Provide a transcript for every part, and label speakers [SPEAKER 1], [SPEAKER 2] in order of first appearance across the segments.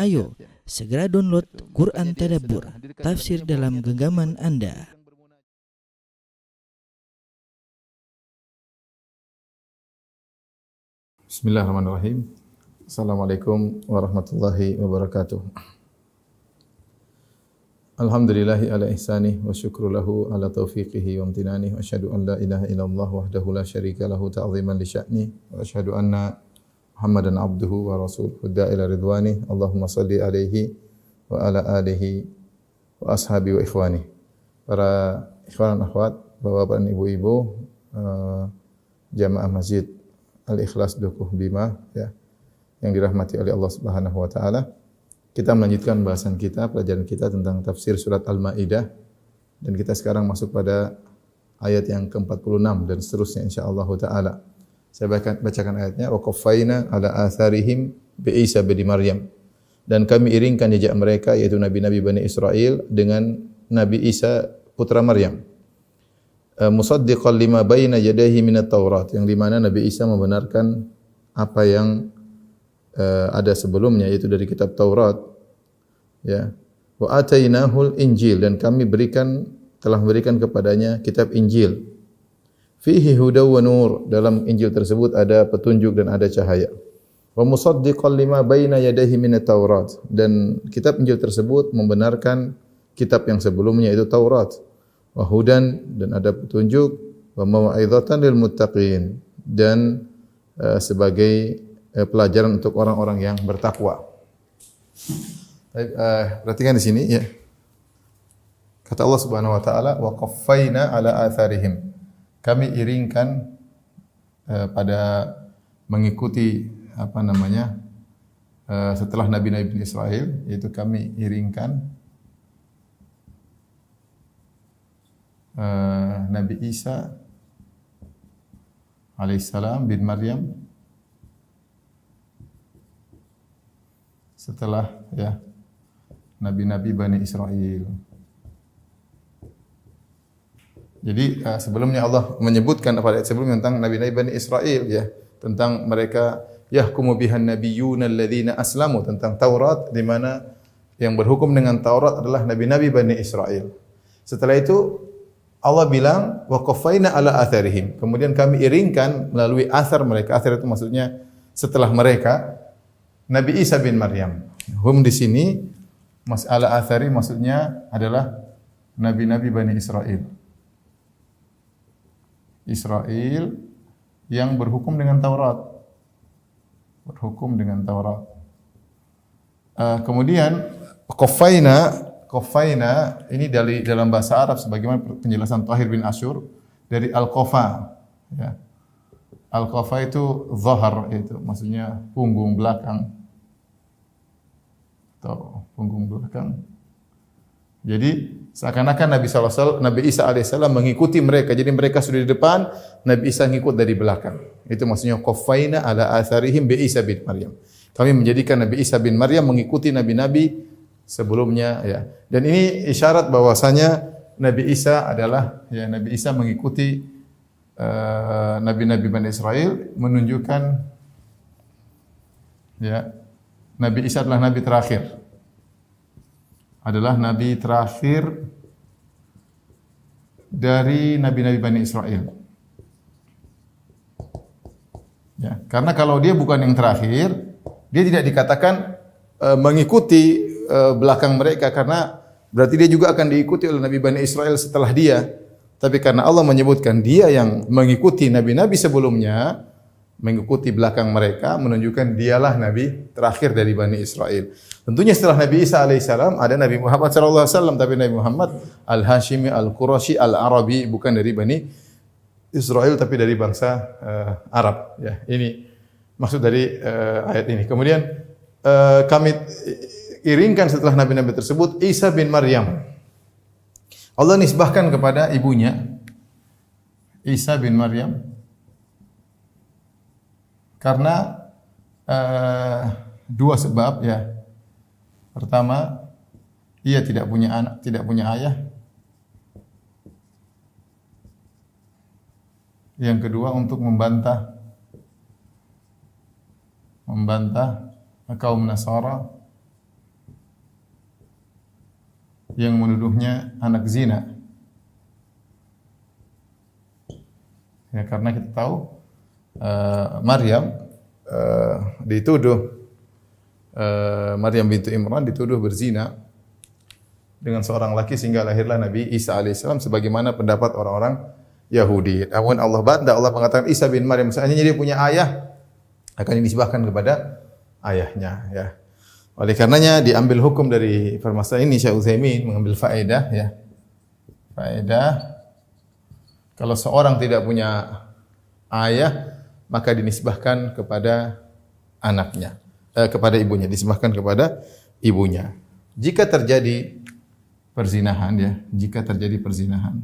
[SPEAKER 1] Ayo, segera download Quran Tadabbur, tafsir dalam genggaman Anda.
[SPEAKER 2] Bismillahirrahmanirrahim. Assalamualaikum warahmatullahi wabarakatuh. Alhamdulillahi ala ihsanih wa syukru lahu ala taufiqihi wa amtinanih wa asyhadu an la ilaha illallah wahdahu la syarika lahu ta'ziman li sya'ni wa asyhadu anna Muhammadan abduhu wa rasuluhu da'ila ridwani. Allahumma salli alaihi wa ala alihi wa ashabi wa ikhwani. Para ikhwan dan akhwat, bapak dan ibu-ibu, jamaah Masjid Al-Ikhlas Dukuh Bima ya, yang dirahmati oleh Allah Subhanahu wa taala. Kita melanjutkan bahasan kita, pelajaran kita tentang tafsir surat Al-Maidah, dan kita sekarang masuk pada ayat yang ke-46 dan seterusnya insyaallah taala. Saya bacakan ayatnya, wa qaffayna ala atharihim bi Isa bin Maryam. Dan kami iringkan jejak mereka, yaitu nabi-nabi Bani Israel, dengan Nabi Isa putra Maryam. Musaddiqan lima baina yadayhi minat Taurat, yang di mana Nabi Isa membenarkan apa yang ada sebelumnya, yaitu dari kitab Taurat. Ya. Wa atainahul Injil, dan kami telah berikan kepadanya kitab Injil. Fihi hudaw wa nur, dalam Injil tersebut ada petunjuk dan ada cahaya. Wa musaddiqan lima baina yadayhi minat Taurat, dan kitab Injil tersebut membenarkan kitab yang sebelumnya, yaitu Taurat. Wa hudan, dan ada petunjuk. Wa mau'izatan lil muttaqin, dan sebagai pelajaran untuk orang-orang yang bertakwa. Perhatikan di sini ya. Kata Allah Subhanahu wa taala, wa qaffayna ala atharihim. Kami iringkan pada mengikuti setelah nabi-nabi Israel, yaitu kami iringkan Nabi Isa alaihissalam bin Maryam setelah ya nabi-nabi Bani Israel. Jadi sebelumnya Allah menyebutkan pada ayat sebelumnya tentang nabi-nabi Bani Israel ya, tentang mereka yahkumu bihan nabiyyuna alladzina aslamu, tentang Taurat, di mana yang berhukum dengan Taurat adalah nabi-nabi Bani Israel. Setelah itu Allah bilang wa qaffayna ala atharihim. Kemudian kami iringkan melalui athar mereka. Athar itu maksudnya setelah mereka Nabi Isa bin Maryam. Hum di sini ala athari maksudnya adalah nabi-nabi Bani Israel. Israel yang berhukum dengan Taurat. Berhukum dengan Taurat. Kemudian qaffayna ini dalam bahasa Arab sebagaimana penjelasan Tahir bin Asyur dari al-qafa ya. Al-qafa itu zahar, itu maksudnya punggung belakang atau punggung belakang. Jadi seakan-akan Nabi Isa alaihissalam mengikuti mereka. Jadi mereka sudah di depan, Nabi Isa ngikut dari belakang. Itu maksudnya qaffayna ala atharihim bi Isa bin Maryam. Kami menjadikan Nabi Isa bin Maryam mengikuti nabi-nabi sebelumnya ya. Dan ini isyarat bahwasanya Nabi Isa mengikuti nabi-nabi Bani Israel, menunjukkan ya Nabi Isa adalah nabi terakhir. Adalah nabi terakhir dari nabi-nabi Bani Israel. Ya, karena kalau dia bukan yang terakhir, dia tidak dikatakan mengikuti belakang mereka, karena berarti dia juga akan diikuti oleh nabi Bani Israel setelah dia. Tapi karena Allah menyebutkan dia yang mengikuti nabi-nabi sebelumnya, mengikuti belakang mereka, menunjukkan dialah nabi terakhir dari Bani Israel. Tentunya setelah Nabi Isa alaihissalam ada Nabi Muhammad sallallahu alaihi wasallam, tapi Nabi Muhammad al-Hashimi al-Qurashi al-Arabi, bukan dari Bani Israel tapi dari bangsa Arab ya. Ini maksud dari ayat ini. Kemudian kami iringkan setelah nabi-nabi tersebut Isa bin Maryam. Allah nisbahkan kepada ibunya Isa bin Maryam karena dua sebab ya. Pertama, ia tidak punya anak, tidak punya ayah. Yang kedua, untuk membantah kaum Nasara yang menuduhnya anak zina. Ya, karena kita tahu Maryam dituduh Maryam bintu Imran dituduh berzina dengan seorang laki sehingga lahirlah Nabi Isa alaihissalam sebagaimana pendapat orang-orang Yahudi. Namun Allah mengatakan Isa bin Maryam seandainya dia punya ayah akan dinisbahkan kepada ayahnya, ya. Oleh karenanya diambil hukum dari permasalahan ini, Syekh Utsaimin mengambil faedah, ya. Faedah kalau seorang tidak punya ayah maka dinisbahkan kepada anaknya, kepada ibunya, dinisbahkan kepada ibunya. Jika terjadi perzinahan, ya, jika terjadi perzinahan,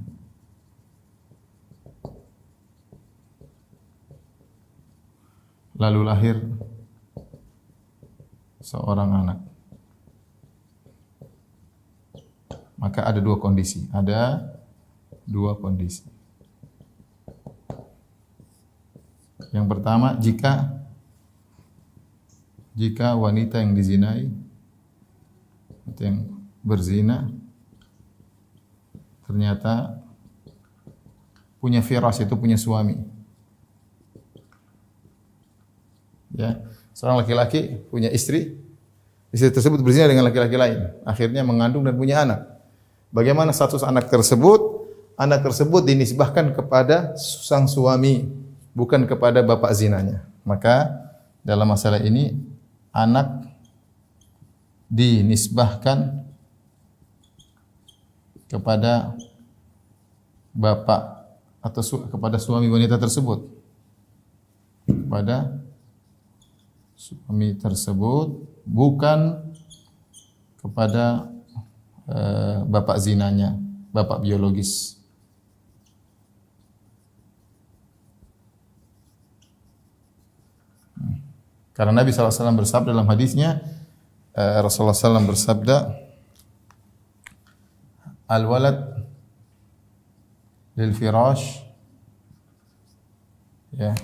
[SPEAKER 2] lalu lahir seorang anak, maka ada dua kondisi. Ada dua kondisi. Yang pertama, jika wanita yang dizinai atau yang berzina ternyata punya firas, itu punya suami. Ya, seorang laki-laki punya istri tersebut berzina dengan laki-laki lain, akhirnya mengandung dan punya anak. Bagaimana status anak tersebut? Anak tersebut dinisbahkan kepada sang suami, bukan kepada bapak zinanya. Maka dalam masalah ini anak dinisbahkan kepada bapak atau kepada suami wanita tersebut. Kepada suami tersebut, bukan kepada bapak zinanya, bapak biologis. Karena Nabi SAW bersabda dalam hadisnya, Rasulullah SAW bersabda, al-walad lil firash, ya,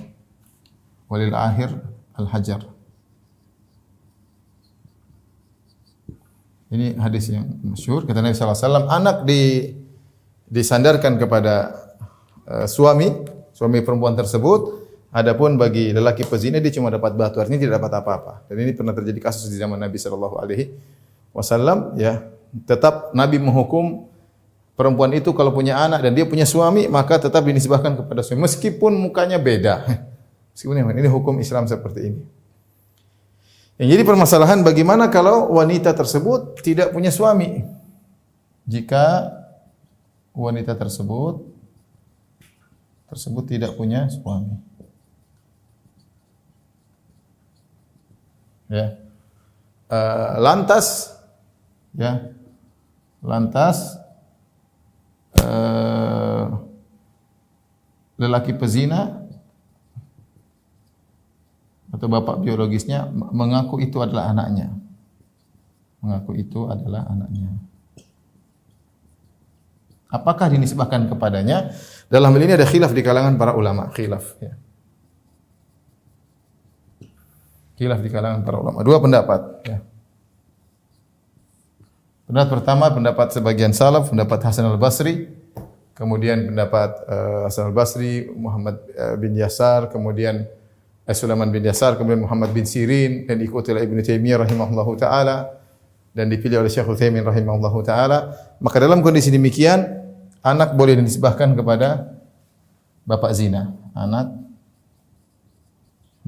[SPEAKER 2] walil akhir al-hajar. Ini hadis yang masyhur. Kata Nabi SAW, anak disandarkan kepada suami perempuan tersebut. Adapun bagi lelaki pezina dia cuma dapat batu, artinya tidak dapat apa-apa. Dan ini pernah terjadi kasus di zaman Nabi SAW. Ya, tetap Nabi menghukum perempuan itu kalau punya anak dan dia punya suami, maka tetap dinisbahkan kepada suami meskipun mukanya beda. Meskipun ini hukum Islam seperti ini. Yang jadi permasalahan bagaimana kalau wanita tersebut tidak punya suami? Jika wanita tersebut tidak punya suami. Ya. Lantas lelaki pezina atau bapak biologisnya mengaku itu adalah anaknya. Apakah dinisbahkan kepadanya? Dalam hal ini ada khilaf di kalangan para ulama, ya. Khilaf di kalangan para ulama. Dua pendapat, ya. Pendapat pertama, pendapat sebagian salaf, pendapat Hasan al-Basri, kemudian pendapat Hasan al-Basri, Muhammad bin Yasar, kemudian Sulaiman bin Yasar, kemudian Muhammad bin Sirin, dan diikuti oleh Ibnu Taimiyah rahimahullahu taala dan dipilih oleh Syekh Utsaimin rahimahullahu taala. Maka dalam kondisi demikian, anak boleh dinisbahkan kepada bapak zina. Anak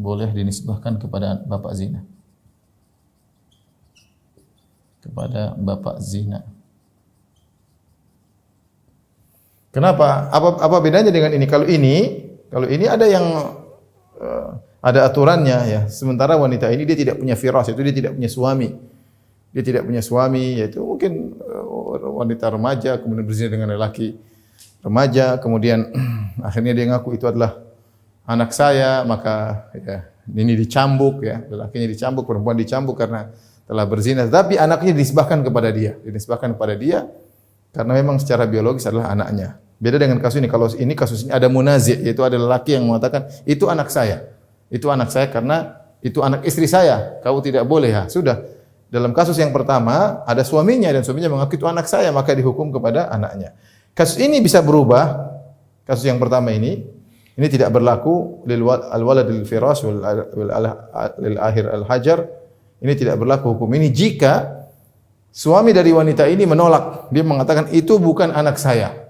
[SPEAKER 2] boleh dinisbahkan kepada bapak zina. Kepada bapak zina. Kenapa? Apa bedanya dengan ini? Kalau ini ada yang ada aturannya, ya. Sementara wanita ini dia tidak punya firas, itu dia tidak punya suami. Dia tidak punya suami, yaitu mungkin wanita remaja kemudian berzina dengan lelaki remaja, kemudian akhirnya dia ngaku itu adalah anak saya, maka ya, ini dicambuk, ya, lelakinya dicambuk, perempuan dicambuk karena telah berzina, tapi anaknya dinisbahkan kepada dia karena memang secara biologis adalah anaknya. Beda dengan kasus ini. Kalau ini kasus ini ada munazi', yaitu ada lelaki yang mengatakan itu anak saya karena itu anak istri saya. Kau tidak boleh, ya. Sudah. Dalam kasus yang pertama ada suaminya dan suaminya mengaku itu anak saya, maka dihukum kepada anaknya. Kasus ini bisa berubah. Kasus yang pertama ini tidak berlaku lil walad lil firash wal lil akhir al hajar. Ini tidak berlaku hukum ini jika suami dari wanita ini menolak. Dia mengatakan itu bukan anak saya.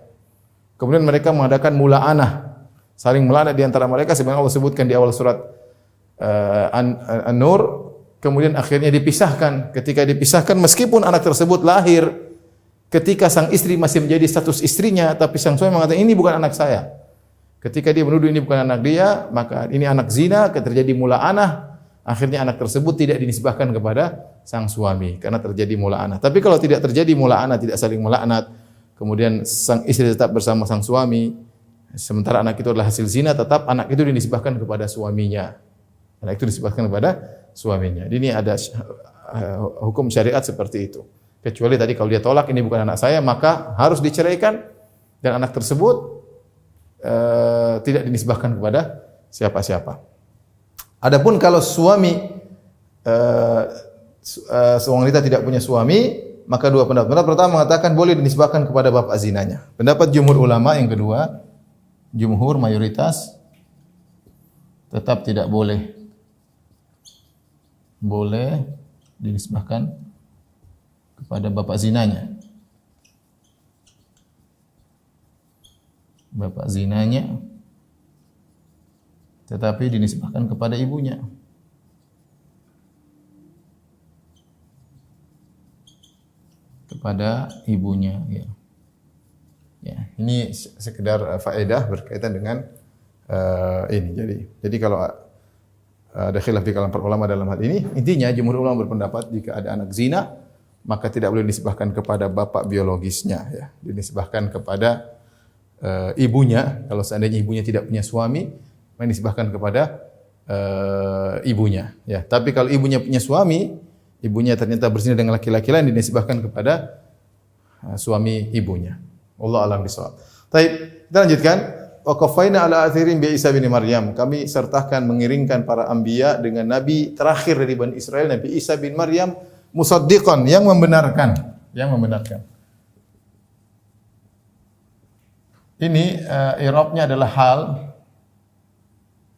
[SPEAKER 2] Kemudian mereka mengadakan mula'anah, saling melaknat di antara mereka sebagaimana Allah sebutkan di awal surat An-Nur. Kemudian akhirnya dipisahkan. Ketika dipisahkan meskipun anak tersebut lahir ketika sang istri masih menjadi status istrinya, tapi sang suami mengatakan ini bukan anak saya. Ketika dia menuduh ini bukan anak dia, maka ini anak zina, terjadi mula'anah. Akhirnya anak tersebut tidak dinisbahkan kepada sang suami karena terjadi mula'anah. Tapi kalau tidak terjadi mula'anah, tidak saling melaknat, kemudian sang istri tetap bersama sang suami, sementara anak itu adalah hasil zina, tetap anak itu dinisbahkan kepada suaminya. Anak itu dinisbahkan kepada suaminya. Ini ada hukum syariat seperti itu. Kecuali tadi kalau dia tolak ini bukan anak saya, maka harus diceraikan dan anak tersebut tidak dinisbahkan kepada siapa-siapa. Adapun kalau suami seorang wanita tidak punya suami, maka dua pendapat. Pendapat pertama mengatakan boleh dinisbahkan kepada bapak zinanya. Pendapat jumhur ulama yang kedua, jumhur mayoritas tetap tidak boleh. Boleh dinisbahkan kepada bapak zinanya. Bapak zinanya tetapi dinisbahkan kepada ibunya. Kepada ibunya, ya. Ya, ini sekedar faedah berkaitan dengan ini. Jadi kalau ada khilaf di kalangan para ulama dalam hal ini, intinya jumhur ulama berpendapat jika ada anak zina maka tidak boleh dinisbahkan kepada bapak biologisnya, ya. Dinisbahkan kepada ibunya. Kalau seandainya ibunya tidak punya suami, dinisbahkan kepada ibunya, ya. Tapi kalau ibunya punya suami, ibunya ternyata berzina dengan laki-laki lain, dinisbahkan kepada suami ibunya. Wallahu a'lam bishawab. Baik, kita lanjutkan. Wa qafaina ala athirin bi Isa bin Maryam. Kami sertakan mengiringkan para anbiya dengan nabi terakhir dari Bani Israel, Nabi Isa bin Maryam, musaddiqan, yang membenarkan. Ini i'rabnya adalah hal.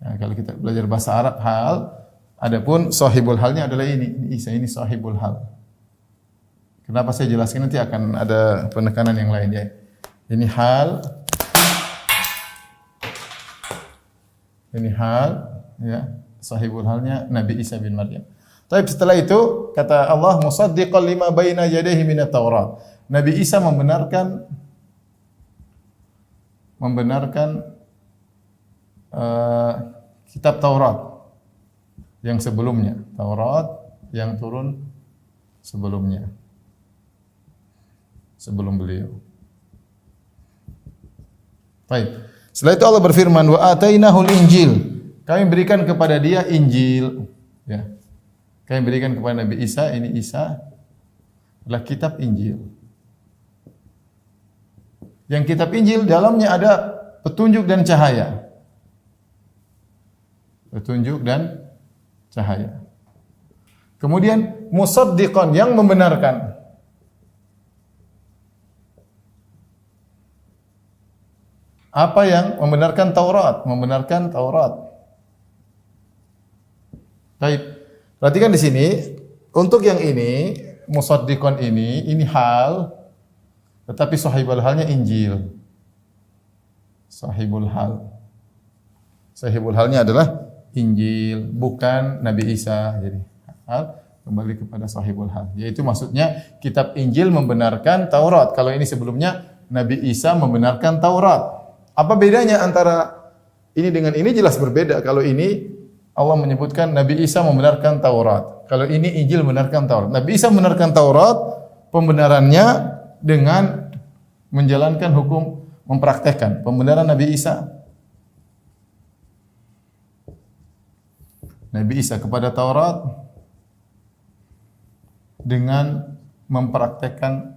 [SPEAKER 2] Nah, kalau kita belajar bahasa Arab, hal. Adapun sahibul halnya adalah ini. Isa ini sahibul hal. Kenapa saya jelaskan, nanti akan ada penekanan yang lain, ya. Ini hal. Ini hal, ya. Sahibul halnya Nabi Isa bin Maryam. Tapi setelah itu kata Allah, musaddiqan lima baina yadayhi minat Taurat. Nabi Isa membenarkan kitab Taurat yang sebelumnya, Taurat yang turun sebelumnya, sebelum beliau. Baik. Setelah itu Allah berfirman, wa atainahul Injil. Kami berikan kepada dia Injil, ya. Kami berikan kepada Nabi Isa, ini Isa adalah kitab Injil. Yang kitab Injil dalamnya ada petunjuk dan cahaya. Petunjuk dan cahaya. Kemudian musaddiqan, yang membenarkan. Apa yang membenarkan Taurat? Membenarkan Taurat. Baik. Perhatikan di sini, untuk yang ini, musaddiqan ini hal, tetapi sahibul halnya Injil. Sahibul hal. Sahibul halnya adalah Injil, bukan Nabi Isa. Jadi hal kembali kepada sahibul hal. Yaitu maksudnya kitab Injil membenarkan Taurat. Kalau ini sebelumnya Nabi Isa membenarkan Taurat. Apa bedanya antara ini dengan ini? Jelas berbeda. Kalau ini Allah menyebutkan Nabi Isa membenarkan Taurat. Kalau ini Injil membenarkan Taurat. Nabi Isa membenarkan Taurat, pembenarannya dengan menjalankan hukum, mempraktekkan pembenaran Nabi Isa. Nabi Isa kepada Taurat dengan mempraktekkan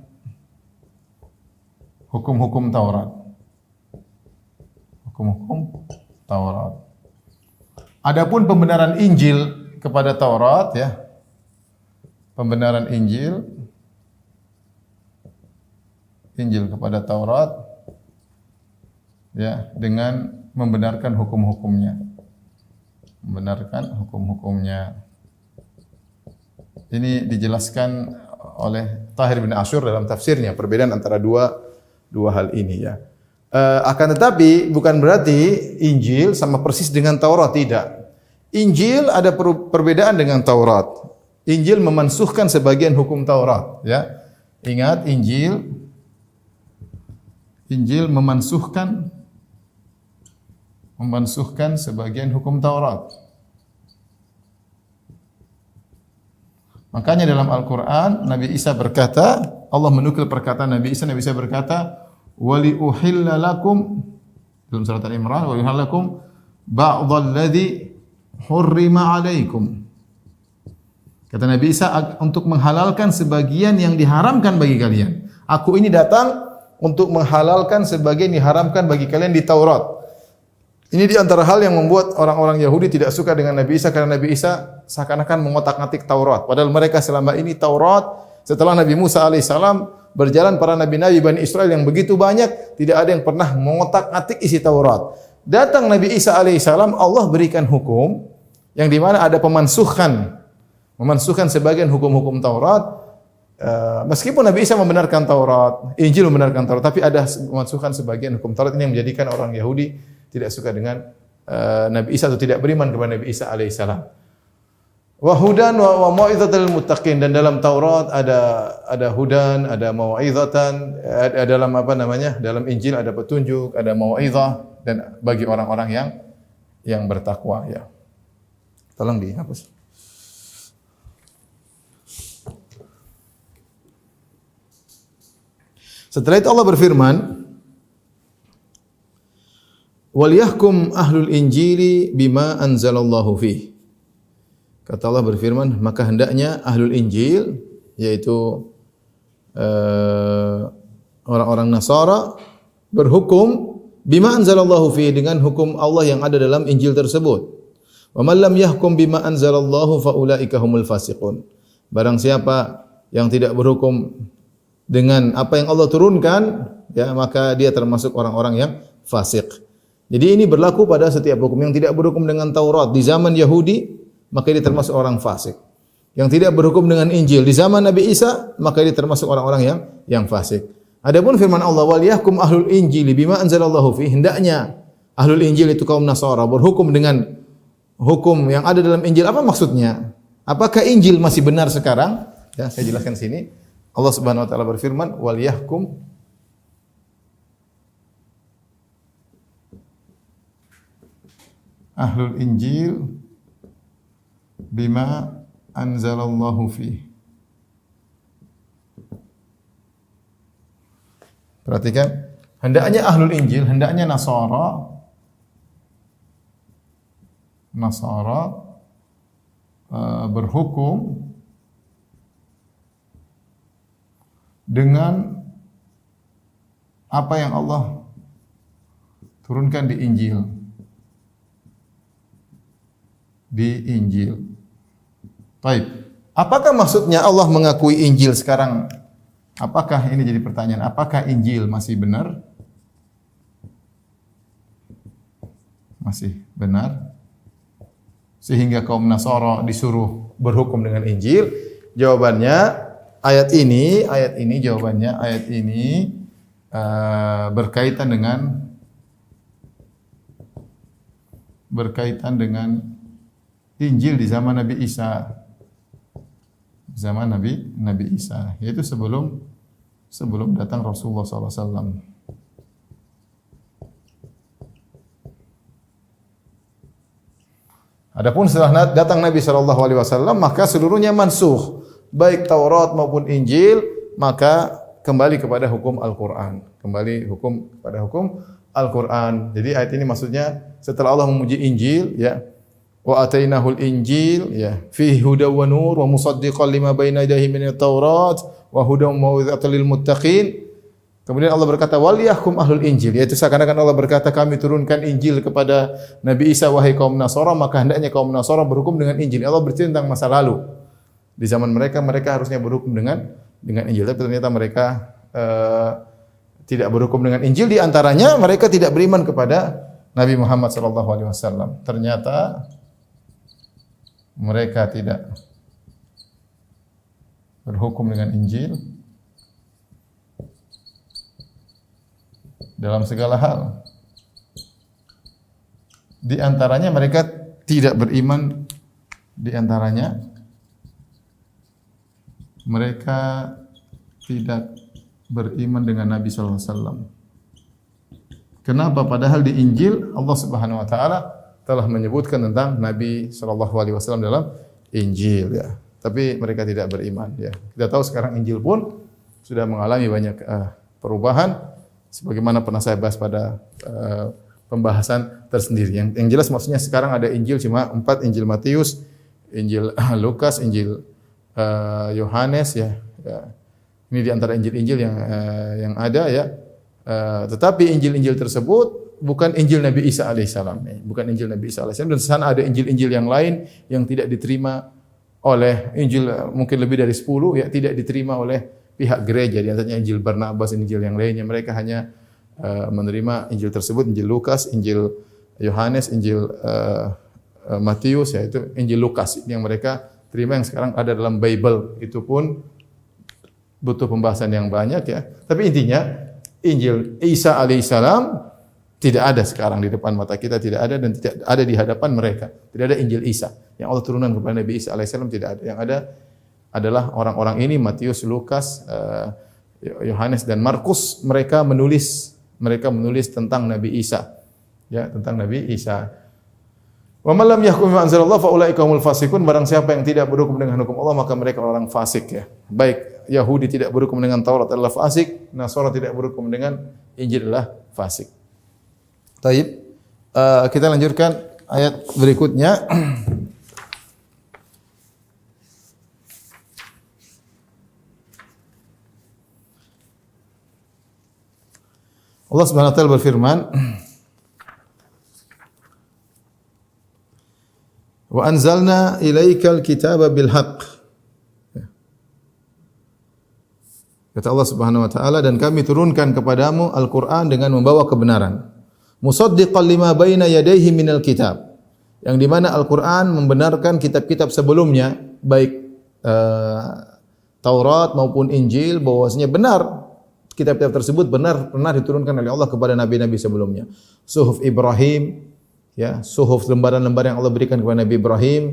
[SPEAKER 2] hukum-hukum Taurat. Hukum-hukum Taurat. Adapun pembenaran Injil kepada Taurat, ya, pembenaran Injil kepada Taurat ya dengan membenarkan hukum-hukumnya. Ini dijelaskan oleh Tahir bin Asyur dalam tafsirnya, perbedaan antara dua hal ini ya. Akan tetapi bukan berarti Injil sama persis dengan Taurat, tidak. Injil ada perbedaan dengan Taurat. Injil memansuhkan sebagian hukum Taurat, ya. Ingat, Injil memansuhkan sebagian hukum Taurat. Makanya dalam Al-Qur'an Nabi Isa berkata, Allah menukil perkataan Nabi Isa berkata, "Wa li uhilla lakum" dalam surat Al-Imran, "Wa uhilla lakum ba'dhal ladzi hurrima 'alaikum." Kata Nabi Isa, untuk menghalalkan sebagian yang diharamkan bagi kalian. Aku ini datang untuk menghalalkan sebagian yang diharamkan bagi kalian di Taurat. Ini di antara hal yang membuat orang-orang Yahudi tidak suka dengan Nabi Isa, karena Nabi Isa seakan-akan mengotak-atik Taurat. Padahal mereka selama ini Taurat, setelah Nabi Musa alaihissalam berjalan para nabi-nabi Bani Israel yang begitu banyak, tidak ada yang pernah mengotak-atik isi Taurat. Datang Nabi Isa alaihissalam, Allah berikan hukum yang di mana ada memansuhkan sebagian hukum-hukum Taurat. Meskipun Nabi Isa membenarkan Taurat, Injil membenarkan Taurat, tapi ada memansuhkan sebagian hukum Taurat. Ini yang menjadikan orang Yahudi tidak suka dengan Nabi Isa atau tidak beriman kepada Nabi Isa alaihissalam. Wa hudan wa mau'izatal muttaqin, dan dalam Taurat ada hudan, ada mau'izatan, dalam dalam Injil ada petunjuk, ada mau'izah, dan bagi orang-orang yang bertakwa ya. Tolong dihapus. Setelah itu Allah berfirman, "Wal yahkum ahlul injili bima anzalallahu fih." Kata Allah berfirman, maka hendaknya ahlul Injil, yaitu orang-orang Nasara, berhukum bima anzalallahu fih, dengan hukum Allah yang ada dalam Injil tersebut. Wa man lam yahkum bima anzalallahu fa ulaika humul fasiqun. Barang siapa yang tidak berhukum dengan apa yang Allah turunkan, ya, maka dia termasuk orang-orang yang fasik. Jadi ini berlaku pada setiap hukum. Yang tidak berhukum dengan Taurat di zaman Yahudi, maka dia termasuk orang fasik. Yang tidak berhukum dengan Injil di zaman Nabi Isa, maka dia termasuk orang-orang yang fasik. Adapun firman Allah, "Wal yahkum ahlul injili bima anzalallahu fi", hendaknya ahlul Injil itu kaum Nasara berhukum dengan hukum yang ada dalam Injil. Apa maksudnya? Apakah Injil masih benar sekarang? Ya, saya jelaskan sini. Allah Subhanahu wa taala berfirman, "Wal yahkum ahlul Injil bima anzalallahu fi." Perhatikan, hendaknya ahlul Injil, hendaknya Nasara berhukum dengan apa yang Allah turunkan di Injil. Baik. Apakah maksudnya Allah mengakui Injil sekarang? Apakah ini jadi pertanyaan? Apakah Injil masih benar? Masih benar? Sehingga kaum Nasara disuruh berhukum dengan Injil? Jawabannya ayat ini berkaitan dengan Injil di zaman Nabi Isa. Zaman Nabi Isa, yaitu sebelum datang Rasulullah SAW. Adapun setelah datang Nabi SAW, maka seluruhnya mansuh. Baik Taurat maupun Injil, maka kembali kepada hukum Al-Qur'an. Jadi ayat ini maksudnya setelah Allah memuji Injil, ya, wa atainahul Injil, ya, fihi hudaw wa nur wa musaddiqan lima baina yadayhi minat Taurat wa hudaw wa mau'izatan lil muttaqin. Kemudian Allah berkata, wal yahkum ahlul Injil, yaitu seakan-akan Allah berkata, kami turunkan Injil kepada Nabi Isa, wahai kaum Nasara, maka hendaknya kaum Nasara berhukum dengan Injil. Allah bercerita tentang masa lalu. Di zaman mereka harusnya berhukum dengan Injil, tapi ternyata mereka tidak berhukum dengan Injil. Di antaranya mereka tidak beriman kepada Nabi Muhammad sallallahu alaihi wasallam. Ternyata mereka tidak berhukum dengan Injil dalam segala hal. Di antaranya mereka tidak beriman, di antaranya mereka tidak beriman dengan Nabi sallallahu alaihi wasallam. Kenapa? Padahal di Injil Allah Subhanahu wa taala telah menyebutkan tentang Nabi sallallahu alaihi wasallam dalam Injil ya. Tapi mereka tidak beriman ya. Kita tahu sekarang Injil pun sudah mengalami banyak perubahan sebagaimana pernah saya bahas pada pembahasan tersendiri. Yang jelas maksudnya sekarang ada Injil cuma 4, Injil Matius, Injil Lukas, Injil Yohanes ya. Ini di antara Injil-Injil yang ada ya. Tetapi Injil-Injil tersebut bukan Injil Nabi Isa alaihissalam, bukan Injil Nabi Isa alaihissalam. Dan di sana ada Injil-Injil yang lain yang tidak diterima oleh Injil mungkin lebih dari 10 ya, tidak diterima oleh pihak gereja. Di antaranya Injil Barnabas, Injil yang lainnya. Mereka hanya menerima Injil tersebut, Injil Lukas, Injil Yohanes, Injil Matius, yaitu Injil Lukas yang mereka terima yang sekarang ada dalam Bible. Itu pun butuh pembahasan yang banyak ya. Tapi intinya Injil Isa alaihissalam tidak ada sekarang di depan mata kita, tidak ada dan tidak ada di hadapan mereka. Tidak ada Injil Isa. Yang Allah turunkan kepada Nabi Isa alaihissalam tidak ada. Yang ada adalah orang-orang ini, Matius, Lukas, Yohanes dan Markus. Mereka menulis tentang Nabi Isa. Ya, tentang Nabi Isa. Wa man lam yahkum bima anzalallahu fa ulaika humul fasiqun. Barang siapa yang tidak berhukum dengan hukum Allah, maka mereka orang fasik ya. Baik Yahudi tidak berhukum dengan Taurat adalah fasik, Nasara tidak berhukum dengan Injil adalah fasik. Taib, kita lanjutkan ayat berikutnya. Allah Subhanahu wa taala berfirman, "Wa anzalna ilaikal kitaba bil haqq." Kata Allah Subhanahu wa taala, dan kami turunkan kepadamu Al-Qur'an dengan membawa kebenaran. Musaddiqan lima baina yadayhi minal kitab. Yang di mana Al-Qur'an membenarkan kitab-kitab sebelumnya, baik Taurat maupun Injil, bahwasanya benar kitab-kitab tersebut benar pernah diturunkan oleh Allah kepada nabi-nabi sebelumnya. Suhuf Ibrahim, ya, suhuf lembaran-lembaran yang Allah berikan kepada Nabi Ibrahim.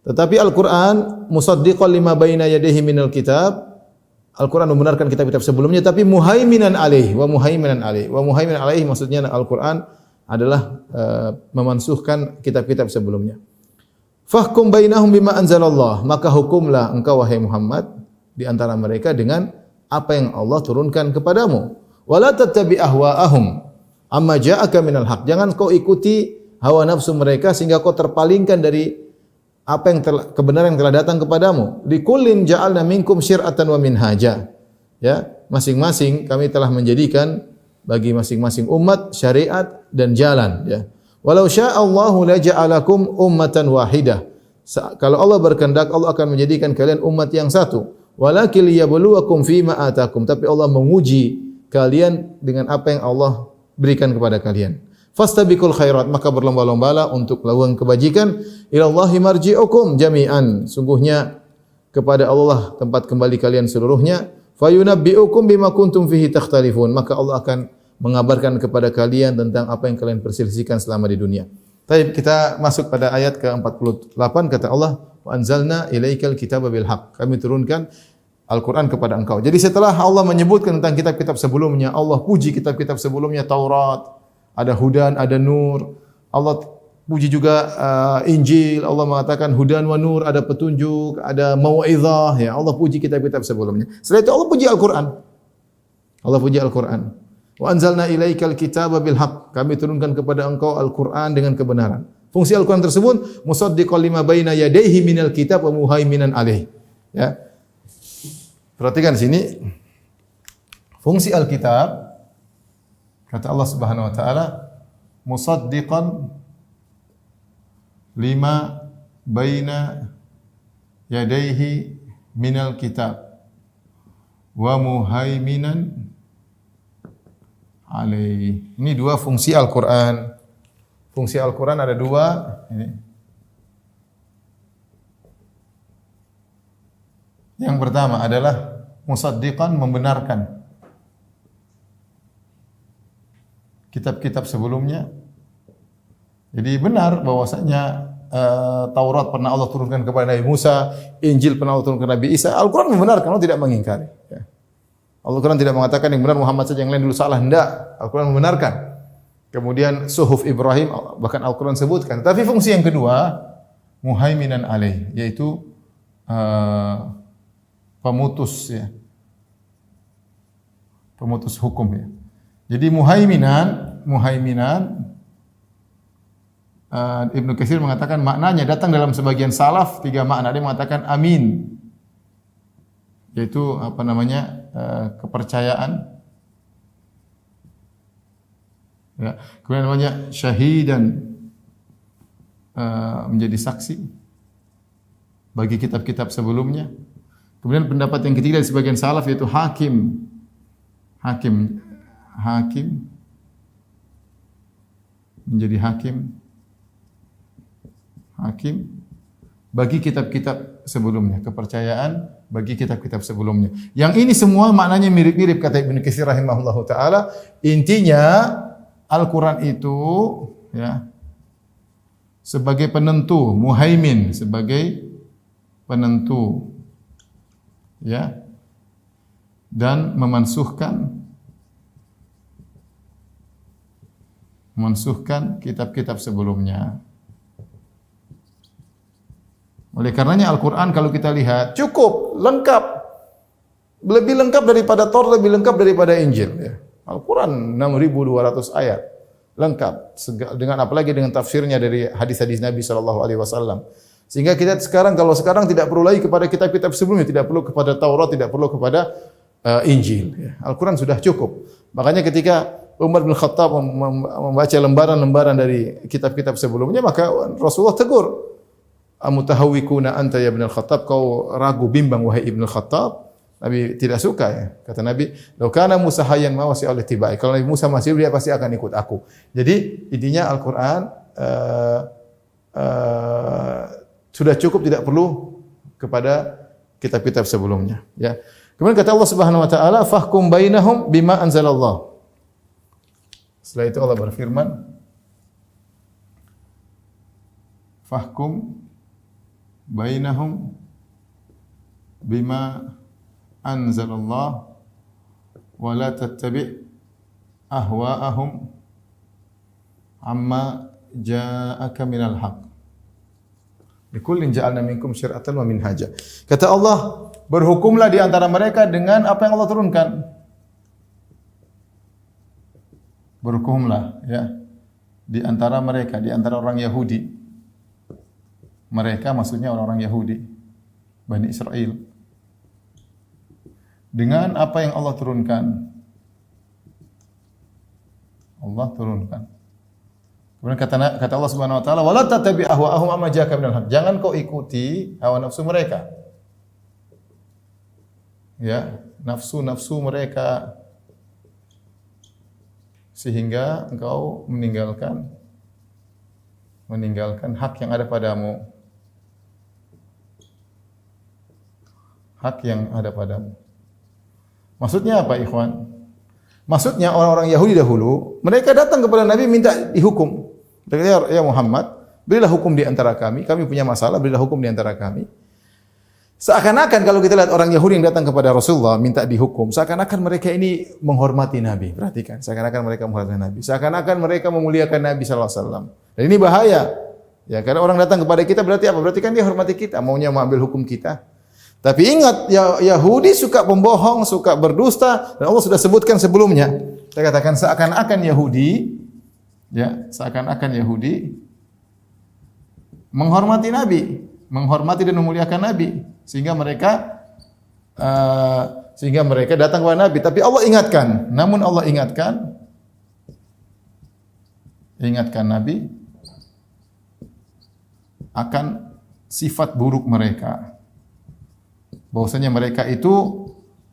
[SPEAKER 2] Tetapi Al-Qur'an musaddiqan lima baina yadayhi minal kitab. Al-Quran membenarkan kitab-kitab sebelumnya, tapi muhaiminan alaih, wa muhaiminan alaih. Wa muhaiminan alaih maksudnya Al-Quran adalah memansuhkan kitab-kitab sebelumnya. Fahkum bainahum bima anzalallah, maka hukumlah engkau wahai Muhammad di antara mereka dengan apa yang Allah turunkan kepadamu. Wala tattabi ahwa'ahum amma ja'aka minal haq. Jangan kau ikuti hawa nafsu mereka sehingga kau terpalingkan dari apa yang kebenaran yang telah datang kepadamu. Likullin ja'alna minkum syir'atan wa minhaja. Ya, masing-masing kami telah menjadikan bagi masing-masing umat syariat dan jalan, ya. Walau syaa Allahu la ja'alakum ummatan wahidah. Kalau Allah berkehendak, Allah akan menjadikan kalian umat yang satu. Walakin liyabluwakum fima atakum. Tapi Allah menguji kalian dengan apa yang Allah berikan kepada kalian. Fastabiqul khairat, maka berlomba-lombalah untuk melakukan kebajikan. Ilallahi marji'ukum jami'an, sungguhnya kepada Allah tempat kembali kalian seluruhnya. Fayunabbi'ukum bima kuntum fihi takhtalifun, maka Allah akan mengabarkan kepada kalian tentang apa yang kalian perselisihkan selama di dunia. Baik, kita masuk pada ayat ke-48. Kata Allah, wa anzalna ilaikal kitaba bil haqq. Kami turunkan Al-Quran kepada engkau. Jadi setelah Allah menyebutkan tentang kitab-kitab sebelumnya, Allah puji kitab-kitab sebelumnya, Taurat, ada Hudan, ada Nur. Allah puji juga Injil. Allah mengatakan Hudan wa Nur, ada petunjuk, ada mau'izah. Ya, Allah puji kitab-kitab sebelumnya. Setelah itu Allah puji Al-Quran. Allah puji Al-Quran. Wa anzalna ilaikal kitaba bil haqq. Kami turunkan kepada engkau Al-Quran dengan kebenaran. Fungsi Al-Quran tersebut musaddiqan lima baina yadayhi minal kitab wa muhaiminan alaih. Ya. Perhatikan di sini fungsi Alkitab, kata Allah Subhanahu wa taala, musaddiqan lima baina yadaihi minal kitab wa muhaiminan alaihi. Ini dua fungsi Al-Qur'an. Fungsi Al-Qur'an ada dua. Ini. Yang pertama adalah musaddiqan, membenarkan kitab-kitab sebelumnya. Jadi benar bahwasanya Taurat pernah Allah turunkan kepada Nabi Musa, Injil pernah Allah turunkan kepada Nabi Isa. Al-Quran membenarkan, Allah tidak mengingkari. Ya. Al-Quran tidak mengatakan yang benar Muhammad saja, yang lain dulu salah. Tidak. Al-Quran membenarkan. Kemudian suhuf Ibrahim, bahkan Al-Quran sebutkan. Tapi fungsi yang kedua, muhaiminan alaih, yaitu pemutus, ya, pemutus hukum, ya. Jadi muhaiminan Ibnu Katsir mengatakan maknanya datang dalam sebagian salaf tiga makna. Ada yang mengatakan amin, yaitu apa namanya, kepercayaan. Ya. Kemudian namanya syahidan, menjadi saksi bagi kitab-kitab sebelumnya. Kemudian pendapat yang ketiga dari sebagian salaf yaitu hakim menjadi hakim bagi kitab-kitab sebelumnya, kepercayaan bagi kitab-kitab sebelumnya. Yang ini semua maknanya mirip-mirip kata Ibnu Katsir rahimahullahu taala. Intinya Al-Qur'an itu, ya, sebagai penentu, muhaimin sebagai penentu, ya, dan memansuhkan kitab-kitab sebelumnya. Oleh karenanya Al-Quran kalau kita lihat cukup lengkap, lebih lengkap daripada Taurat, lebih lengkap daripada Injil. Ya. Al-Quran 6.200 ayat lengkap, dengan apalagi dengan tafsirnya dari hadis-hadis Nabi SAW. Sehingga kita sekarang tidak perlu lagi kepada kitab-kitab sebelumnya, tidak perlu kepada Taurat, tidak perlu kepada Injil. Ya. Al-Quran sudah cukup. Makanya ketika Umar bin Khattab membaca lembaran-lembaran dari kitab-kitab sebelumnya, maka Rasulullah tegur, amutahawwikuna anta ya Ibnu Khattab, kau ragu bimbang wahai Ibnu Khattab. Nabi tidak suka, ya. Kata Nabi, "Lau kana Musa hayyan ma wasi'a tibai." Kalau Nabi Musa masih hidup, dia pasti akan ikut aku. Jadi intinya Al-Qur'an sudah cukup, tidak perlu kepada kitab-kitab sebelumnya, ya. Kemudian kata Allah Subhanahu wa taala, "Fahkum bainahum bima anzalallah." Setelah itu Allah berfirman, "Fahkum bainahum bima anzalallah wa la tattabi' ahwa'ahum amma ja'aka minal haqq. Likullin ja'alna minkum syir'atan wa minhaja." Kata Allah, berhukumlah di antara mereka dengan apa yang Allah turunkan. Berhukumlah, ya, di antara mereka, di antara orang Yahudi. Mereka maksudnya orang-orang Yahudi, Bani Israel, dengan apa yang Allah turunkan. Allah turunkan. Kemudian kata Allah Subhanahu wa taala, "Wala tattabi' ahwa'ahum amma ja'aka minal haqq." Jangan kau ikuti hawa nafsu mereka. Ya, nafsu-nafsu mereka, sehingga engkau meninggalkan hak yang ada padamu. Hak yang ada padamu. Maksudnya apa, ikhwan? Maksudnya orang-orang Yahudi dahulu, mereka datang kepada Nabi minta dihukum. Mereka, "Ya Muhammad, berilah hukum di antara kami. Kami punya masalah, berilah hukum di antara kami." Seakan-akan kalau kita lihat orang Yahudi yang datang kepada Rasulullah minta dihukum, seakan-akan mereka ini menghormati Nabi. Perhatikan, seakan-akan mereka menghormati Nabi. Seakan-akan mereka memuliakan Nabi sallallahu alaihi wasallam. Dan ini bahaya. Ya, karena orang datang kepada kita berarti apa? Berarti kan dia hormati kita, maunya mengambil hukum kita. Tapi ingat, Yahudi suka pembohong, suka berdusta, dan Allah sudah sebutkan sebelumnya. Saya katakan seakan-akan Yahudi menghormati Nabi, menghormati dan memuliakan Nabi, sehingga mereka datang kepada Nabi. Tapi Allah ingatkan, namun Allah ingatkan Nabi akan sifat buruk mereka. bahwasanya mereka itu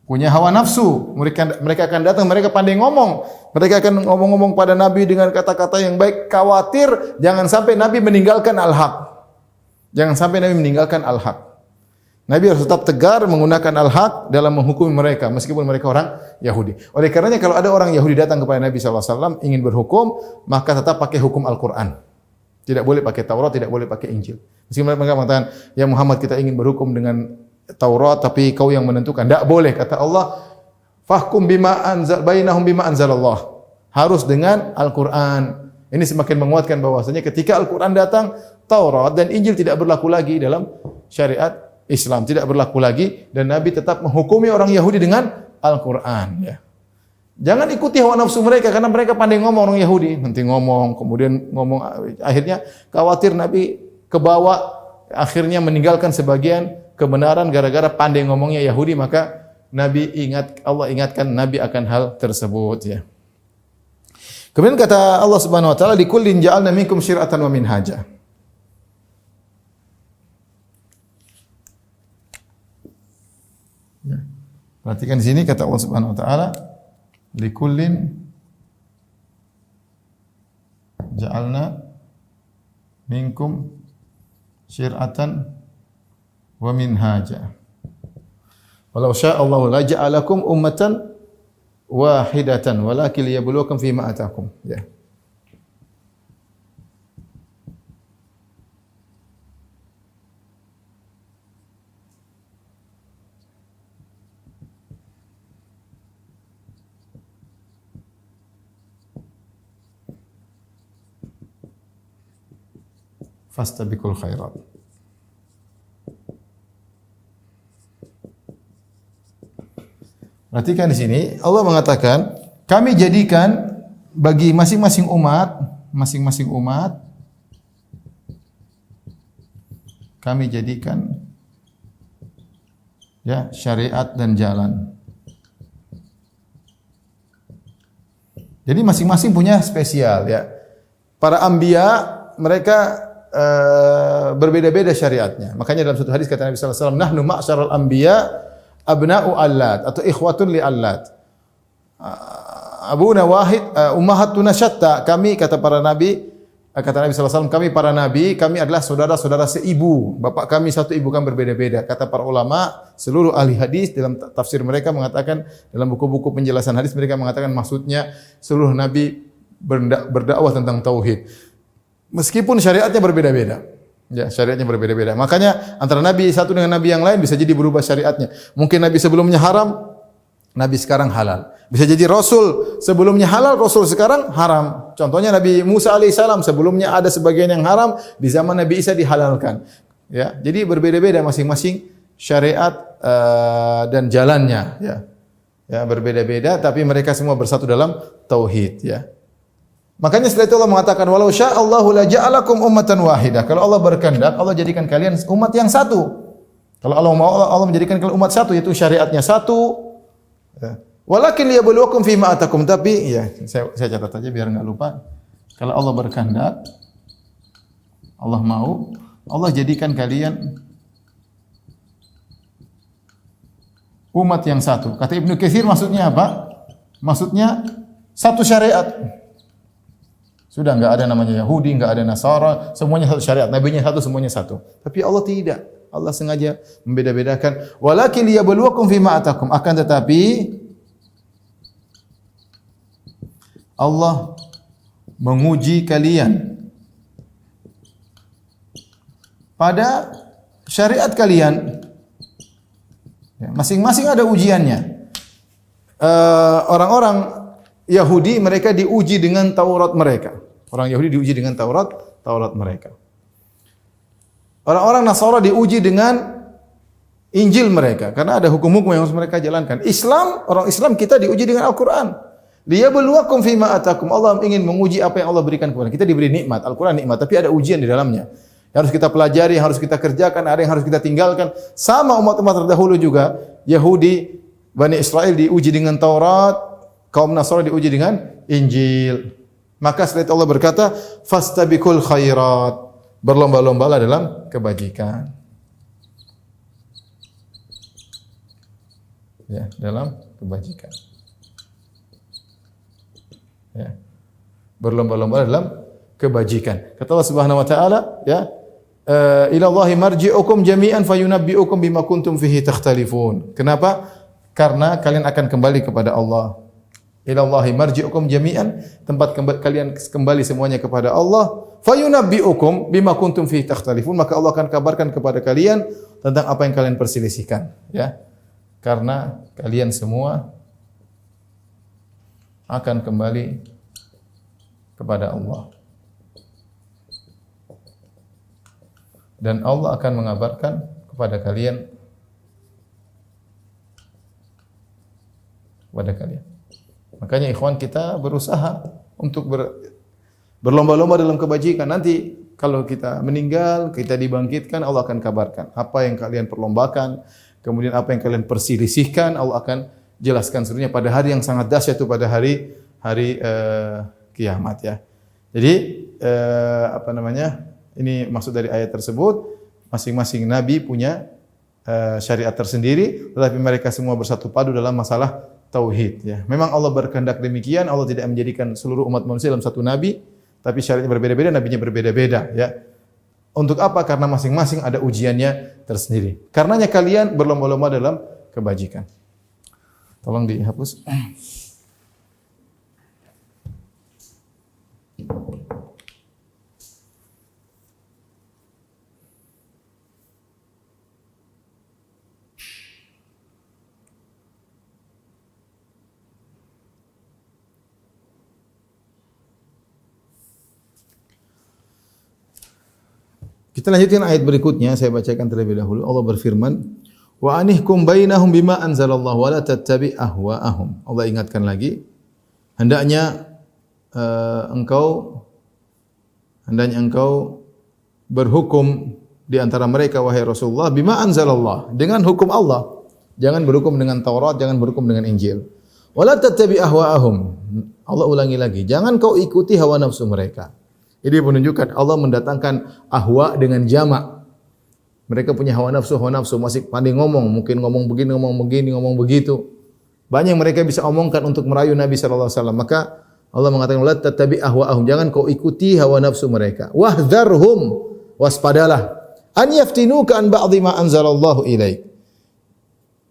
[SPEAKER 2] punya hawa nafsu. Mereka akan datang, mereka pandai ngomong. Mereka akan ngomong-ngomong pada Nabi dengan kata-kata yang baik. Khawatir jangan sampai Nabi meninggalkan al-haq. Jangan sampai Nabi meninggalkan al-haq. Nabi harus tetap tegar menggunakan al-haq dalam menghukumi mereka meskipun mereka orang Yahudi. Oleh karenanya kalau ada orang Yahudi datang kepada Nabi SAW ingin berhukum, maka tetap pakai hukum Al-Qur'an. Tidak boleh pakai Taurat, tidak boleh pakai Injil. Meskipun mereka mengatakan, "Ya Muhammad, kita ingin berhukum dengan Taurat tapi kau yang menentukan." Tidak boleh, kata Allah, "Fahkum bainahum bima anzalallah." Harus dengan Al-Qur'an. Ini semakin menguatkan bahwasanya ketika Al-Qur'an datang, Taurat dan Injil tidak berlaku lagi dalam syariat Islam, tidak berlaku lagi, dan Nabi tetap menghukumi orang Yahudi dengan Al-Qur'an, ya. Jangan ikuti hawa nafsu mereka karena mereka pandai ngomong orang Yahudi, nanti ngomong, kemudian ngomong, akhirnya khawatir Nabi kebawa, akhirnya meninggalkan sebagian kebenaran gara-gara pandai ngomongnya Yahudi, maka Allah ingatkan Nabi akan hal tersebut, ya. Kemudian kata Allah Subhanahu wa taala, "Likullin ja'alna minkum syir'atan wa minhaja." Ya. Perhatikan di sini kata Allah Subhanahu wa taala, "Likullin ja'alna minkum syir'atan wa minhaja. Walau syaa Allahu la ja'alakum ummatan wahidatan walakin liyabluwakum fima atakum." Ya. Fastabiqul khairat. Perhatikan di sini Allah mengatakan, kami jadikan bagi masing-masing umat kami jadikan ya syariat dan jalan. Jadi masing-masing punya spesial, ya. Para anbiya mereka berbeda-beda syariatnya. Makanya dalam satu hadis kata Nabi sallallahu alaihi wasallam, "Nahnu ma'syaral anbiya abna'u allat," atau ikhwatun li allat. Abuna wahid, ummahatuna syatta. Kami, kata para nabi, kata Nabi sallallahu alaihi wasallam, kami para nabi, kami adalah saudara-saudara seibu. Bapak kami satu, ibu kami berbeda-beda. Kata para ulama, seluruh ahli hadis dalam tafsir mereka mengatakan, dalam buku-buku penjelasan hadis mereka mengatakan maksudnya seluruh nabi berdakwah tentang tauhid. Meskipun syariatnya berbeda-beda. Ya, syariatnya berbeda-beda. Makanya antara nabi satu dengan nabi yang lain bisa jadi berubah syariatnya. Mungkin nabi sebelumnya haram, nabi sekarang halal. Bisa jadi rasul sebelumnya halal, rasul sekarang haram. Contohnya Nabi Musa alaihissalam, sebelumnya ada sebagian yang haram, di zaman Nabi Isa dihalalkan. Ya, jadi berbeda-beda masing-masing syariat dan jalannya, ya. Ya, berbeda-beda tapi mereka semua bersatu dalam tauhid, ya. Makanya setelah itu Allah mengatakan, "Walau syaa Allahu la ja'alakum ummatan wahidah." Kalau Allah berkehendak, Allah jadikan kalian umat yang satu. Kalau Allah mau, Allah menjadikan kalian umat satu, yaitu syariatnya satu. Ya. Walakin liyabluwakum fima atakum. Tapi ya, saya catat aja biar enggak lupa. Kalau Allah berkehendak, Allah mau, Allah jadikan kalian umat yang satu. Kata Ibnu Katsir maksudnya apa? Maksudnya satu syariat. Sudah enggak ada namanya Yahudi, enggak ada Nasara, semuanya satu syariat. Nabinya satu, semuanya satu. Tapi Allah tidak. Allah sengaja membeda-bedakan. Walakin liyabluwakum fima atakum. Akan tetapi Allah menguji kalian pada syariat kalian. Masing-masing ada ujiannya. Orang-orang Yahudi mereka diuji dengan Taurat mereka. Orang Yahudi diuji dengan Taurat mereka. Orang-orang Nasara diuji dengan Injil mereka karena ada hukum-hukum yang harus mereka jalankan. Orang Islam kita diuji dengan Al-Qur'an. Liyabluwakum fima atakum. Allah ingin menguji apa yang Allah berikan kepada kita. Kita diberi nikmat, Al-Qur'an nikmat, tapi ada ujian di dalamnya. Yang harus kita pelajari, yang harus kita kerjakan, ada yang harus kita tinggalkan. Sama umat-umat terdahulu juga, Yahudi, Bani Israel diuji dengan Taurat, kaum Nasara diuji dengan Injil. Maka setelah itu Allah berkata, "Fastabiqul khairat." Berlomba-lombalah dalam kebajikan. ya, dalam kebajikan. Ya. Berlomba-lomba dalam kebajikan. Kata Allah Subhanahu wa taala, ya, ila Allahi marji'ukum jami'an fayunabbi'ukum bima kuntum fihi takhtalifun. Kenapa? Karena kalian akan kembali kepada Allah. Ila Allahi marji'ukum jami'an, tempat kalian kembali semuanya kepada Allah. Fayunabbi'ukum bima kuntum fihi takhtalifun, maka Allah akan kabarkan kepada kalian tentang apa yang kalian perselisihkan, ya. Karena kalian semua akan kembali kepada Allah. Dan Allah akan mengabarkan kepada kalian Makanya ikhwan kita berusaha untuk berlomba-lomba dalam kebajikan. Nanti kalau kita meninggal, kita dibangkitkan, Allah akan kabarkan apa yang kalian perlombakan, kemudian apa yang kalian perselisihkan, Allah akan jelaskan seluruhnya pada hari yang sangat dahsyat itu, pada hari kiamat, ya. Jadi ini maksud dari ayat tersebut, masing-masing nabi punya syariat tersendiri, tetapi mereka semua bersatu padu dalam masalah tauhid, ya. Memang Allah berkehendak demikian, Allah tidak menjadikan seluruh umat manusia dalam satu nabi, tapi syariatnya berbeda-beda, nabinya berbeda-beda, ya. Untuk apa? Karena masing-masing ada ujiannya tersendiri. Karenanya kalian berlomba-lomba dalam kebajikan. Tolong dihapus. Kita lanjutkan ayat berikutnya, saya bacakan terlebih dahulu. Allah berfirman, "Wa anihkum bainahum bima anzalallahu wa la tattabi' ahwa'ahum." Allah ingatkan lagi, hendaknya engkau berhukum di antara mereka, wahai Rasulullah, bima anzalallah, dengan hukum Allah. Jangan berhukum dengan Taurat, jangan berhukum dengan Injil. Wa la tattabi' ahwa'ahum. Allah ulangi lagi, jangan kau ikuti hawa nafsu mereka. Ini menunjukkan Allah mendatangkan ahwa dengan jamak. Mereka punya hawa nafsu, masih pandai ngomong, mungkin ngomong begini, ngomong begitu. Banyak yang mereka bisa omongkan untuk merayu Nabi sallallahu alaihi wasallam. Maka Allah mengatakan, la tattabi' ahwa'ahum, jangan kau ikuti hawa nafsu mereka. Wahdharhum, waspadalah, an yaftinuka an ba'dhi ma anzalallahu ilaik.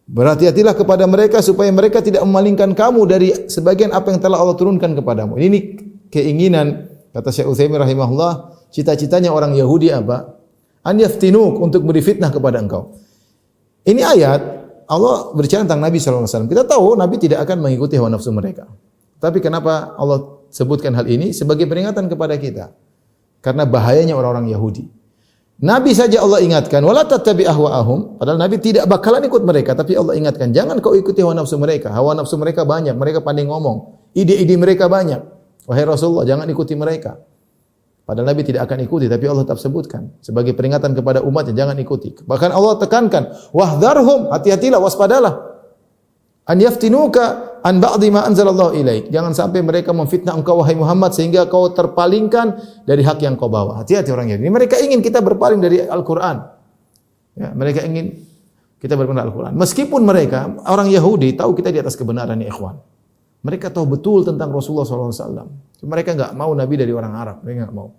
[SPEAKER 2] Berhati-hatilah kepada mereka supaya mereka tidak memalingkan kamu dari sebagian apa yang telah Allah turunkan kepadamu. Ini keinginan, kata Syekh Utsaimin rahimahullah, cita-citanya orang Yahudi apa? An yaftinuk, untuk beri fitnah kepada engkau. Ini ayat Allah berbicara tentang Nabi sallallahu alaihi wasallam. Kita tahu Nabi tidak akan mengikuti hawa nafsu mereka. Tapi kenapa Allah sebutkan hal ini sebagai peringatan kepada kita? Karena bahayanya orang-orang Yahudi. Nabi saja Allah ingatkan, wala tattabi' ahwa'ahum, padahal Nabi tidak bakalan ikut mereka, tapi Allah ingatkan, jangan kau ikuti hawa nafsu mereka. Hawa nafsu mereka banyak, mereka pandai ngomong. Ide-ide mereka banyak. Wahai Rasulullah, jangan ikuti mereka. Padahal Nabi tidak akan ikuti, tapi Allah tetap sebutkan sebagai peringatan kepada umatnya, jangan ikuti. Bahkan Allah tekankan, wahdharhum, hati-hatilah, waspadalah. An yaftinuka an ba'dhi ma anzalallahu ilaik. Jangan sampai mereka memfitnah engkau wahai Muhammad sehingga kau terpalingkan dari hak yang kau bawa. Hati-hati orang Yahudi. Mereka ingin kita berpaling dari Al-Qur'an. Ya, mereka ingin kita berpaling dari Al-Qur'an. Meskipun mereka orang Yahudi tahu kita di atas kebenaran, ya ikhwan. Mereka tahu betul tentang Rasulullah SAW. Mereka enggak mau Nabi dari orang Arab. Mereka enggak mau.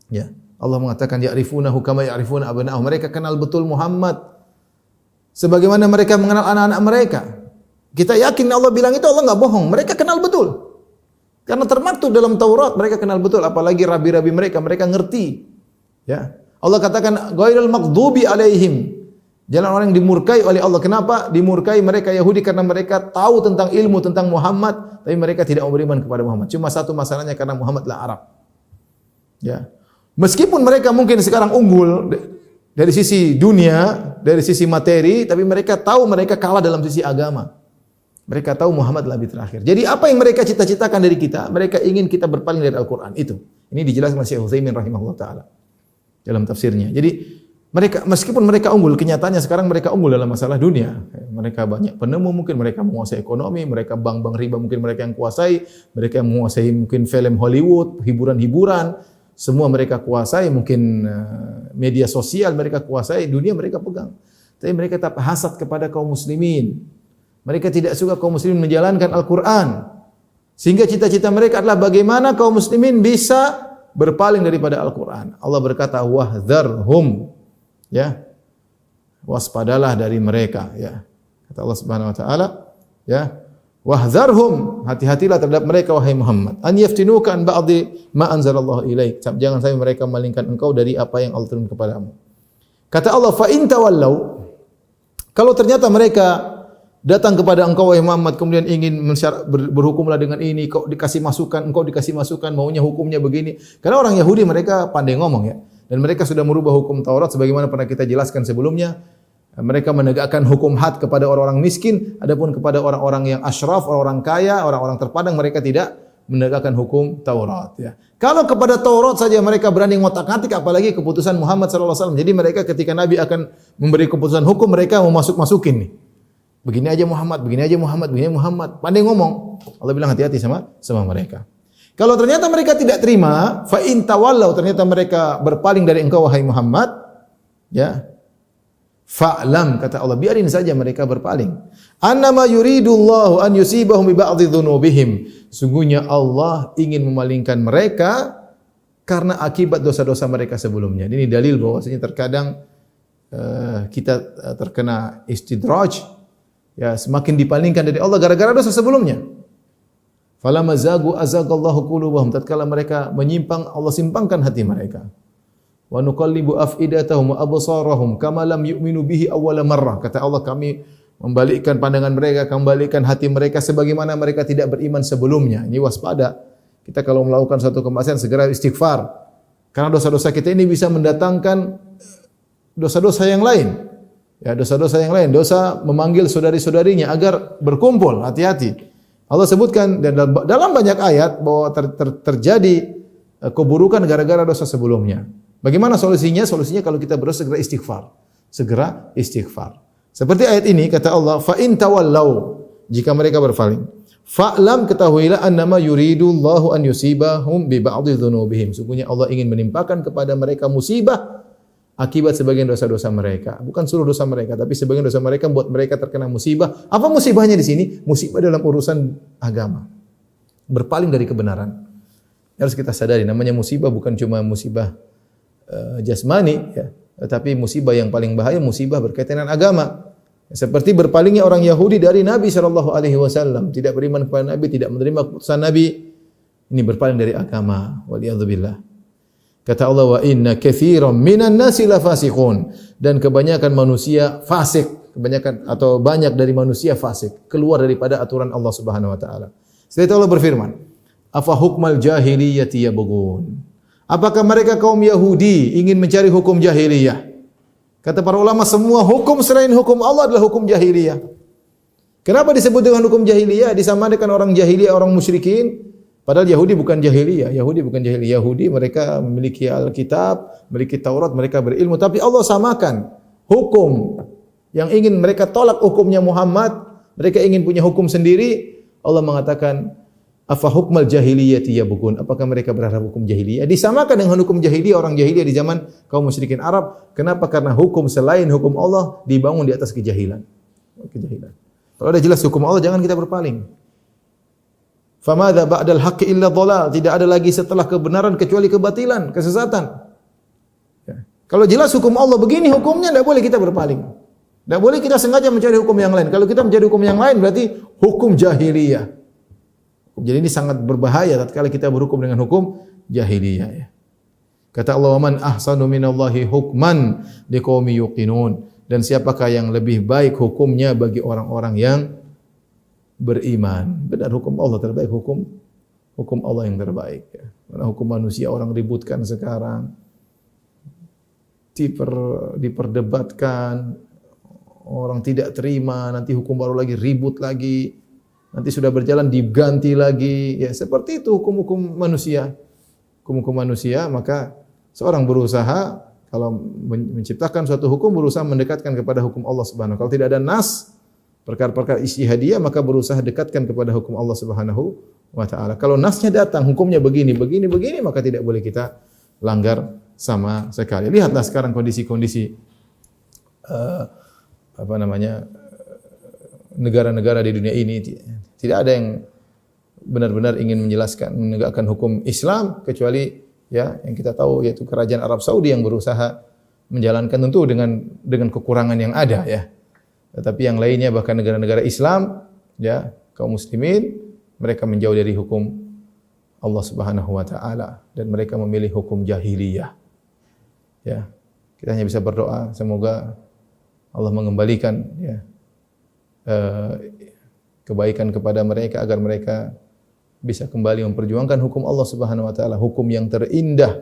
[SPEAKER 2] Ya, Allah mengatakan ya'rifunahu kama ya'rifuna abna'ahum. Mereka kenal betul Muhammad sebagaimana mereka mengenal anak-anak mereka. Kita yakin Allah bilang itu, Allah enggak bohong. Mereka kenal betul. Karena termaktub dalam Taurat, mereka kenal betul, apalagi rabi-rabi mereka ngerti. Ya. Allah katakan ghairil maghdubi alaihim. Jalan orang yang dimurkai oleh Allah. Kenapa dimurkai mereka Yahudi? Karena mereka tahu tentang ilmu tentang Muhammad, tapi mereka tidak mau beriman kepada Muhammad. Cuma satu masalahnya, karena Muhammad adalah Arab. Ya. Meskipun mereka mungkin sekarang unggul dari sisi dunia, dari sisi materi, tapi mereka tahu mereka kalah dalam sisi agama. Mereka tahu Muhammad adalah nabi terakhir. Jadi apa yang mereka cita-citakan dari kita? Mereka ingin kita berpaling dari Al-Quran. Itu. Ini dijelaskan oleh Syekh Utsaimin rahimahullah ta'ala dalam tafsirnya. Jadi mereka, meskipun mereka unggul, kenyataannya sekarang mereka unggul dalam masalah dunia. Mereka banyak penemu, mungkin mereka menguasai ekonomi, mereka bank-bank riba mungkin mereka yang kuasai, mereka yang menguasai mungkin film Hollywood, hiburan-hiburan, semua mereka kuasai, mungkin media sosial mereka kuasai, dunia mereka pegang. Tapi mereka tetap hasad kepada kaum muslimin. Mereka tidak suka kaum muslimin menjalankan Al-Qur'an. Sehingga cita-cita mereka adalah bagaimana kaum muslimin bisa berpaling daripada Al-Qur'an. Allah berkata, "Wahdharhum." Ya. Waspadalah dari mereka, ya. Kata Allah Subhanahu wa taala, ya. Wahdharhum, hati-hatilah terhadap mereka wahai Muhammad. An yaftinuka an ba'di ma anzalallahu ilaik. Jangan sampai mereka memalingkan engkau dari apa yang Allah turunkan kepadamu. Kata Allah, fa in tawallau, kalau ternyata mereka datang kepada engkau wahai Muhammad kemudian ingin berhukumlah dengan ini, kau dikasih masukan, engkau dikasih masukan, maunya hukumnya begini. Karena orang Yahudi mereka pandai ngomong, ya. Dan mereka sudah merubah hukum Taurat sebagaimana pernah kita jelaskan sebelumnya. Mereka menegakkan hukum had kepada orang-orang miskin, adapun kepada orang-orang yang asyraf, orang-orang kaya, orang-orang terpandang mereka tidak menegakkan hukum Taurat, ya. Kalau kepada Taurat saja mereka berani ngotak-ngatik, apalagi keputusan Muhammad sallallahu alaihi wasallam. Jadi mereka ketika Nabi akan memberi keputusan hukum, mereka mau masukin nih. Begini aja Muhammad, begini aja Muhammad, begini Muhammad. Pandai ngomong. Allah bilang hati-hati sama mereka. Kalau ternyata mereka tidak terima, fa in tawallau, ternyata mereka berpaling dari engkau wahai Muhammad, ya. Fa'lam, kata Allah, biarin saja mereka berpaling. Annama yuridullahu an yusibahum bi ba'dhi dzunubihim. Sungguhnya Allah ingin memalingkan mereka karena akibat dosa-dosa mereka sebelumnya. Ini dalil bahwasanya terkadang kita terkena istidraj, ya, semakin dipalingkan dari Allah gara-gara dosa sebelumnya. Falamma zagu azagallahu qulubahum, tatkala mereka menyimpang, Allah simpangkan hati mereka. Wa nuqallibu afidatahum wa absarahum kama lam yu'minu bihi awwala marrah. Kata Allah, kami membalikkan pandangan mereka, kembalikan hati mereka sebagaimana mereka tidak beriman sebelumnya. Ini waspada. Kita kalau melakukan suatu kemaksiatan segera istighfar. Karena dosa-dosa kita ini bisa mendatangkan dosa-dosa yang lain. Ya, dosa-dosa yang lain, dosa memanggil saudari-saudarinya agar berkumpul, hati-hati. Allah sebutkan dalam banyak ayat bahwa terjadi keburukan gara-gara dosa sebelumnya. Bagaimana solusinya? Solusinya kalau kita berdosa segera istighfar. Segera istighfar. Seperti ayat ini kata Allah, fa in tawallau, jika mereka berpaling, fa'lam, ketahuilah annama yuridullahu an yusibahum bi ba'dhi dzunubihim. Sungguhnya Allah ingin menimpakan kepada mereka musibah akibat sebagian dosa-dosa mereka. Bukan seluruh dosa mereka, tapi sebagian dosa mereka membuat mereka terkena musibah. Apa musibahnya di sini? Musibah dalam urusan agama. Berpaling dari kebenaran. Harus kita sadari, namanya musibah bukan cuma musibah jasmani, ya, tetapi musibah yang paling bahaya musibah berkaitan dengan agama. Seperti berpalingnya orang Yahudi dari Nabi sallallahu alaihi wasallam, tidak beriman kepada Nabi, tidak menerima keputusan Nabi. Ini berpaling dari agama. Waliyadzubillah. Kata Allah, wa inna katsiran minan nasi lafasiqun, dan kebanyakan manusia fasik, kebanyakan atau banyak dari manusia fasik, keluar daripada aturan Allah Subhanahu wa taala. Setelah itu Allah berfirman, afa hukmal jahiliyati yabghun. Apakah mereka kaum Yahudi ingin mencari hukum jahiliyah? Kata para ulama, semua hukum selain hukum Allah adalah hukum jahiliyah. Kenapa disebut dengan hukum jahiliyah? Disamakan orang jahiliyah, orang musyrikin. Padahal Yahudi bukan jahiliyah. Yahudi mereka memiliki Alkitab, memiliki Taurat, mereka berilmu. Tapi Allah samakan hukum yang ingin mereka tolak hukumnya Muhammad. Mereka ingin punya hukum sendiri. Allah mengatakan, afa hukmal jahiliyati yabghun. Apakah mereka berharap hukum jahiliyah? Disamakan dengan hukum jahiliyah orang jahiliyah di zaman kaum musyrikin Arab. Kenapa? Karena hukum selain hukum Allah dibangun di atas kejahilan. Kalau ada jelas hukum Allah, jangan kita berpaling. Famadza ba'dal haqqi illa dhalal. Tidak ada lagi setelah kebenaran kecuali kebatilan, kesesatan. Ya. Kalau jelas hukum Allah begini hukumnya, tidak boleh kita berpaling. Tidak boleh kita sengaja mencari hukum yang lain. Kalau kita mencari hukum yang lain berarti hukum jahiliyah. Jadi ini sangat berbahaya tatkala kita berhukum dengan hukum jahiliyah, ya. Kata Allah, "Man ahsanu minallahi hukman liqaumin yuqinun." Dan siapakah yang lebih baik hukumnya bagi orang-orang yang beriman? Benar, hukum Allah terbaik, hukum Allah yang terbaik, ya. Karena hukum manusia orang ributkan sekarang, diperdebatkan, orang tidak terima, nanti hukum baru lagi, ribut lagi. Nanti sudah berjalan diganti lagi, ya, seperti itu hukum-hukum manusia. Hukum-hukum manusia, maka seorang berusaha kalau menciptakan suatu hukum berusaha mendekatkan kepada hukum Allah Subhanahu. Kalau tidak ada nas, perkara-perkara ijtihadiyah, maka berusaha dekatkan kepada hukum Allah Subhanahu wa taala. Kalau nasnya datang hukumnya begini, maka tidak boleh kita langgar sama sekali. Lihatlah sekarang kondisi-kondisi negara-negara di dunia ini tidak ada yang benar-benar ingin menjelaskan menegakkan hukum Islam kecuali ya yang kita tahu yaitu kerajaan Arab Saudi yang berusaha menjalankan tentu dengan kekurangan yang ada ya. Tetapi yang lainnya bahkan negara-negara Islam ya, kaum muslimin mereka menjauh dari hukum Allah Subhanahu wa taala dan mereka memilih hukum jahiliyah. Ya. Kita hanya bisa berdoa semoga Allah mengembalikan ya kebaikan kepada mereka agar mereka bisa kembali memperjuangkan hukum Allah Subhanahu wa taala, hukum yang terindah,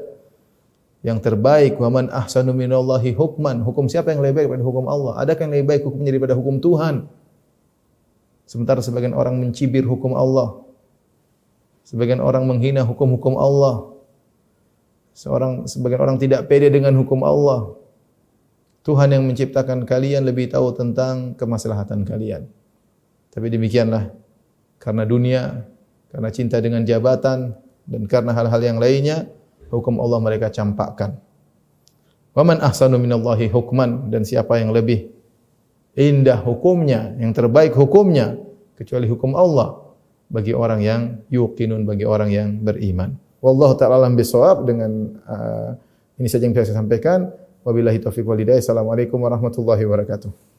[SPEAKER 2] yang terbaik. Wa man ahsanu minallahi hukman. Hukum siapa yang lebih baik daripada hukum Allah? Adakah yang lebih baik hukumnya daripada hukum Tuhan? Sementara sebagian orang mencibir hukum Allah. Sebagian orang menghina hukum-hukum Allah. Sebagian orang tidak pede dengan hukum Allah. Tuhan yang menciptakan kalian lebih tahu tentang kemaslahatan kalian. Tapi demikianlah, karena dunia, karena cinta dengan jabatan, dan karena hal-hal yang lainnya, hukum Allah mereka campakkan. Wa man ahsanu minallahi hukman, dan siapa yang lebih indah hukumnya, yang terbaik hukumnya, kecuali hukum Allah, bagi orang yang yuqinun, bagi orang yang beriman. Wallahu ta'ala alam bisawab. Dengan ini saja yang bisa saya sampaikan. Wabillahi taufiq wal hidayah. Assalamualaikum warahmatullahi wabarakatuh.